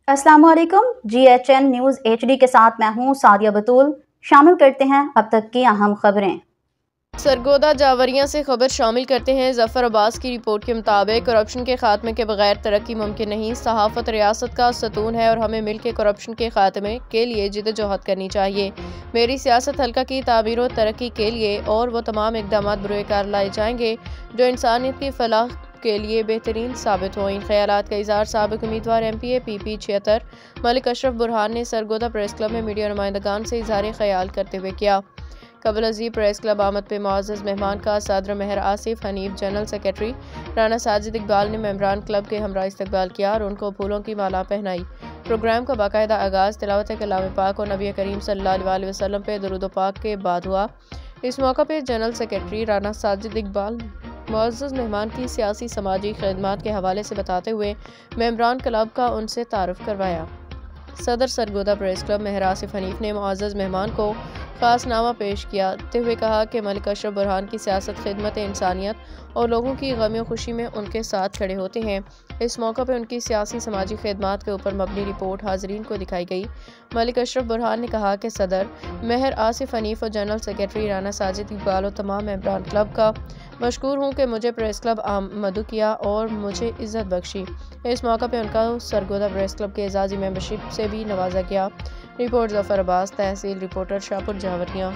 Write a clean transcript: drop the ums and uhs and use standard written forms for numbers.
अस्सलाम वालेकुम। GHN news HD के साथ मैं हूं सादिया बतूल। शामिल करते हैं अब तक की अहम खबरें। सरगोदा जावरिया से खबर शामिल करते हैं। जफर अब्बास की रिपोर्ट के मुताबिक करप्शन के खात्मे के बगैर तरक्की मुमकिन नहीं। सहाफत रियासत का सतून है और हमें मिलकर करप्शन के खात्मे के लिए जिद्दोजहद करनी चाहिए। मेरी सियासत हल्का की तामीर और तरक्की के लिए और वो तमाम इकदाम बुरुएकार लाए जाएंगे जो इंसानियत की फलाह के लिए बेहतरीन साबित हो। इन ख्यालात का इज़हार साबिक उम्मीदवार MPA PP 76 मलिक अशरफ बुरहान ने सरगोदा प्रेस क्लब में मीडिया नुमाइंदगान से इज़हार ख्याल करते हुए किया। कबल अज़ीब प्रेस क्लब आमद पे मुअज़्ज़ज़ मेहमान का सदर महर आसिफ हनीफ, जनरल सेक्रेटरी राना साजिद इकबाल ने मेम्बरान क्लब के हमरा इस्तकबाल किया और उनको फूलों की माला पहनाई। प्रोग्राम का बाकायदा आगाज़ तिलावत कलाम पाक और नबी करीम सल्लल्लाहु अलैहि वसल्लम पे दुरूद पाक के बाद हुआ। इस मौका पर जनरल सेक्रेटरी राना साजिद इकबाल मुअज़्ज़ज़ मेहमान की सियासी समाजी खिदमत के हवाले से बताते हुए मेम्बरान क्लब का उनसे तारुफ करवाया। सदर सरगोदा प्रेस क्लब महर आसिफ हनीफ ने मुअज़्ज़ज़ मेहमान को खासनामा पेश कियाते हुए कहा कि मलिक अशरफ बुरहान की सियासत खिदमत इंसानियत और लोगों की गमी और खुशी में उनके साथ खड़े होते हैं। इस मौका पर उनकी सियासी समाजी खिदमत के ऊपर मबनी रिपोर्ट हाजरीन को दिखाई गई। मलिक अशरफ बुरहान ने कहा कि सदर महर आसिफ हनीफ और जनरल सेक्रेटरी राना साजिद इकबाल और तमाम मेम्बरान क्लब का मशकूर हूँ कि मुझे प्रेस क्लब आमदू किया और मुझे इज़्ज़त बख्शी। इस मौका पर उनका सरगोदा प्रेस क्लब के एजाज़ी मेंबरशिप से भी नवाजा गया। रिपोर्ट जफर अब्बास, तहसील रिपोर्टर शाहपुर जावरिया।